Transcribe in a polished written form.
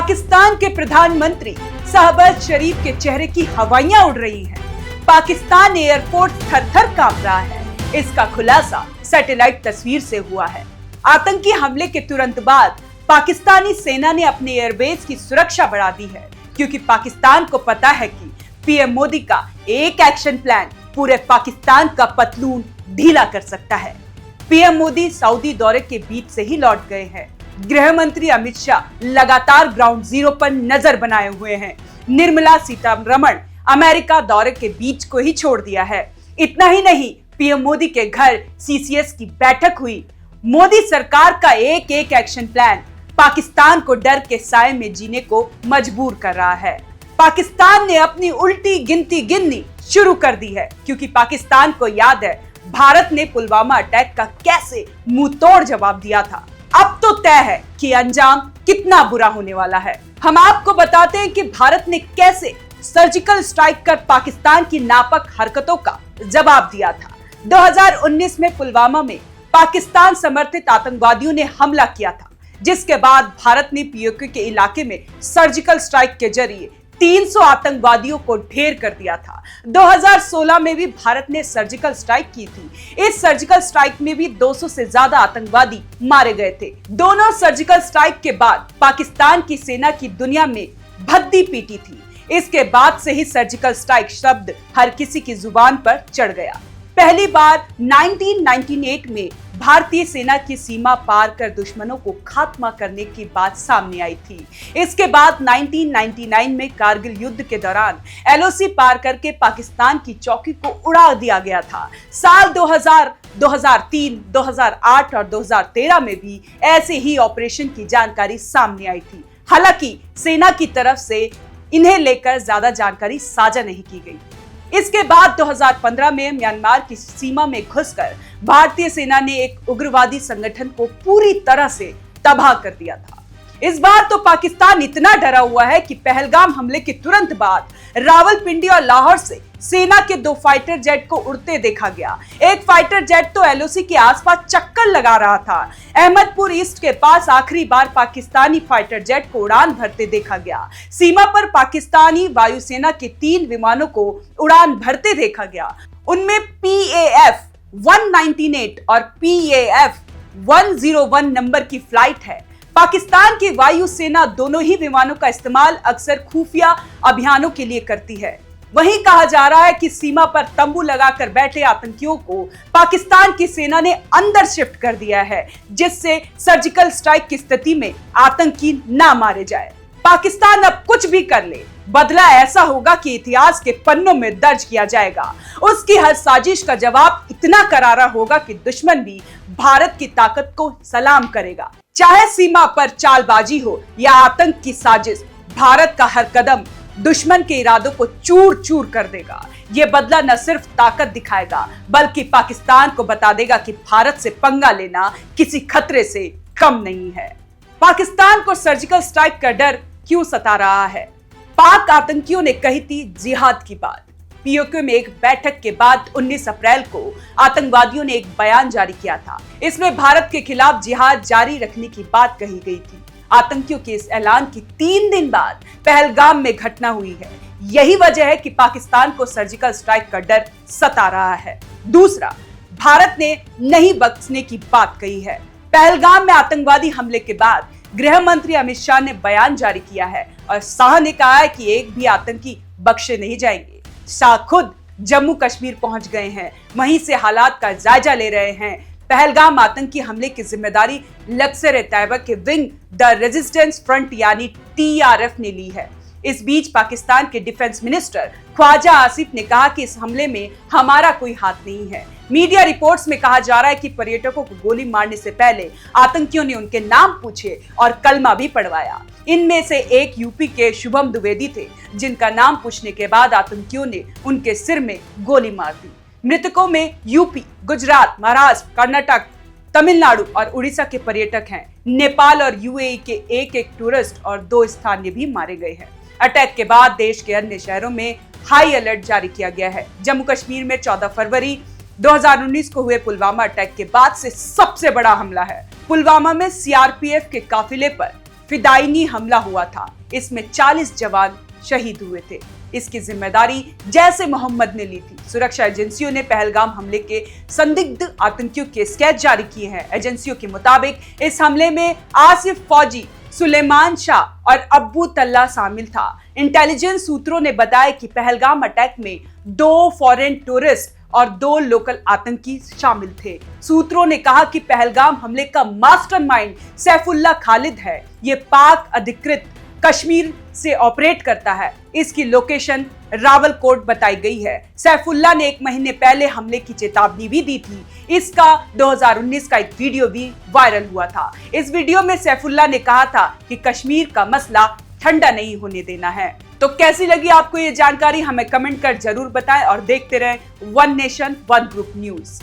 पाकिस्तान के प्रधानमंत्री शहबाज शरीफ के चेहरे की हवाइयां उड़ रही हैं। पाकिस्तान एयरपोर्ट थर-थर कांप रहा है। इसका खुलासा सैटेलाइट तस्वीर से हुआ है। आतंकी हमले के तुरंत बाद पाकिस्तानी सेना ने अपने एयरबेस की सुरक्षा बढ़ा दी है, क्योंकि पाकिस्तान को पता है कि पीएम मोदी का एक एक्शन प्लान पूरे पाकिस्तान का पतलून ढीला कर सकता है। पीएम मोदी सऊदी दौरे के बीच से ही लौट गए हैं। गृह मंत्री अमित शाह लगातार ग्राउंड जीरो पर नजर बनाए हुए हैं। निर्मला सीतारमण अमेरिका दौरे के बीच को ही छोड़ दिया है। इतना ही नहीं, पीएम मोदी के घर सीसीएस की बैठक हुई। मोदी सरकार का एक एक एक्शन प्लान पाकिस्तान को डर के साए में जीने को मजबूर कर रहा है। पाकिस्तान ने अपनी उल्टी गिनती गिननी शुरू कर दी है, क्योंकि पाकिस्तान को याद है भारत ने पुलवामा अटैक का कैसे मुंह तोड़ जवाब दिया था। अब तो तय है कि अंजाम कितना बुरा होने वाला है। हम आपको बताते हैं कि भारत ने कैसे सर्जिकल स्ट्राइक कर पाकिस्तान की नापाक हरकतों का जवाब दिया था। 2019 में पुलवामा में पाकिस्तान समर्थित आतंकवादियों ने हमला किया था, जिसके बाद भारत ने पीओके के इलाके में सर्जिकल स्ट्राइक के जरिए 300 आतंकवादियों को ढेर कर दिया था। 2016 में भी भारत ने सर्जिकल स्ट्राइक की थी। इस सर्जिकल स्ट्राइक में भी 200 से ज्यादा आतंकवादी मारे गए थे। दोनों सर्जिकल स्ट्राइक के बाद पाकिस्तान की सेना की दुनिया में भद्दी पीटी थी। इसके बाद से ही सर्जिकल स्ट्राइक शब्द हर किसी की जुबान पर चढ़ गया। पहली बार 1998 में भारतीय सेना की सीमा पार कर दुश्मनों को खात्मा करने की बात सामने आई थी। इसके बाद 1999 में कारगिल युद्ध के दौरान एलओसी पार करके पाकिस्तान की चौकी को उड़ा दिया गया था। साल 2000, 2003, 2008 और 2013 में भी ऐसे ही ऑपरेशन की जानकारी सामने आई थी। हालांकि सेना की तरफ से इन्हें लेकर ज्यादा जानकारी साझा नहीं की गई। इसके बाद 2015 में म्यांमार की सीमा में घुसकर भारतीय सेना ने एक उग्रवादी संगठन को पूरी तरह से तबाह कर दिया था। इस बार तो पाकिस्तान इतना डरा हुआ है कि पहलगाम हमले के तुरंत बाद रावलपिंडी और लाहौर से सेना के 2 फाइटर जेट को उड़ते देखा गया। एक फाइटर जेट तो एलओसी के आसपास चक्कर लगा रहा था। अहमदपुर ईस्ट के पास आखिरी बार पाकिस्तानी फाइटर जेट को उड़ान भरते देखा गया। सीमा पर पाकिस्तानी वायुसेना के 3 विमानों को उड़ान भरते देखा गया। उनमें PAF 198 और PAF 101 नंबर की फ्लाइट है। पाकिस्तान की वायुसेना दोनों ही विमानों का इस्तेमाल अक्सर खुफिया अभियानों के लिए करती है। वहीं कहा जा रहा है कि सीमा पर तंबू लगाकर बैठे आतंकियों को पाकिस्तान की सेना ने अंदर शिफ्ट कर दिया है, जिससे सर्जिकल स्ट्राइक की स्थिति में आतंकी ना मारे जाए। पाकिस्तान अब कुछ भी कर ले, बदला ऐसा होगा कि इतिहास के पन्नों में दर्ज किया जाएगा। उसकी हर साजिश का जवाब इतना करारा होगा कि दुश्मन भी भारत की ताकत को सलाम करेगा। चाहे सीमा पर चालबाजी हो या आतंक की साजिश, भारत का हर कदम दुश्मन के इरादों को चूर चूर कर देगा। ये बदला न सिर्फ ताकत दिखाएगा, बल्कि पाकिस्तान को बता देगा कि भारत से पंगा लेना किसी खतरे से कम नहीं है। पाकिस्तान को सर्जिकल स्ट्राइक का डर क्यों सता रहा है? पाक आतंकियों ने कही थी जिहाद की बात। पीओके में एक बैठक के बाद 19 अप्रैल को आतंकवादियों ने एक बयान जारी किया था। इसमें भारत के खिलाफ जिहाद जारी रखने की बात कही गई थी। आतंकियों के इस ऐलान की 3 दिन बाद पहलगाम में घटना हुई है। यही वजह है कि पाकिस्तान को सर्जिकल स्ट्राइक का डर सता रहा है। दूसरा, भारत ने नहीं बख्शने की बात कही है। पहलगाम में आतंकवादी हमले के बाद गृह मंत्री अमित शाह ने बयान जारी किया है और शाह ने कहा है कि एक भी आतंकी बख्शे नहीं जाएंगे। शाह खुद जम्मू कश्मीर पहुंच गए हैं, वहीं से हालात का जायजा ले रहे हैं। पहलगाम आतंकी हमले की जिम्मेदारी लश्कर-ए-तैयबा के विंग द रेजिस्टेंस फ्रंट यानी TRF ने ली है। इस बीच पाकिस्तान के डिफेंस मिनिस्टर ख्वाजा आसिफ ने कहा कि इस हमले में हमारा कोई हाथ नहीं है। मीडिया रिपोर्ट्स में कहा जा रहा है कि पर्यटकों को गोली मारने से पहले आतंकियों ने उनके नाम पूछे और कलमा भी पढ़वाया। इनमें से एक यूपी के शुभम द्विवेदी थे, जिनका नाम पूछने के बाद आतंकियों ने उनके सिर में गोली मार दी। मृतकों में यूपी, गुजरात, महाराष्ट्र, कर्नाटक, तमिलनाडु और उड़ीसा के पर्यटक हैं। नेपाल और UAE के एक टूरिस्ट और 2 स्थानीय भी मारे गए हैं। अटैक के बाद देश के अन्य शहरों में हाई अलर्ट जारी किया गया है। जम्मू कश्मीर में 14 फरवरी 2019 को हुए पुलवामा अटैक के बाद से सबसे बड़ा हमला है। पुलवामा में CRPF के काफिले पर फिदायनी हमला हुआ था। इसमें 40 जवान शहीद हुए थे। इसकी जिम्मेदारी जैश ए मोहम्मद ने ली थी। सुरक्षा एजेंसियों ने पहलगाम हमले के संदिग्ध आतंकियों के स्केच जारी किए हैं। एजेंसियों के मुताबिक इस हमले में आसिफ फौजी, सुलेमान शाह और अब्बू तल्ला शामिल था। इंटेलिजेंस सूत्रों ने बताया कि पहलगाम अटैक में 2 फॉरेन टूरिस्ट और 2 लोकल आतंकी शामिल थे। सूत्रों ने कहा कि पहलगाम हमले का मास्टरमाइंड सैफुल्लाह खालिद है। ये पाक अधिकृत कश्मीर से ऑपरेट करता है। इसकी लोकेशन रावलकोट बताई गई है। सैफुल्लाह ने 1 महीने पहले हमले की चेतावनी भी दी थी। इसका 2019 का एक वीडियो भी वायरल हुआ था। इस वीडियो में सैफुल्लाह ने कहा था कि कश्मीर का मसला ठंडा नहीं होने देना है। तो कैसी लगी आपको ये जानकारी, हमें कमेंट कर जरूर बताएं और देखते रहें one nation one group news.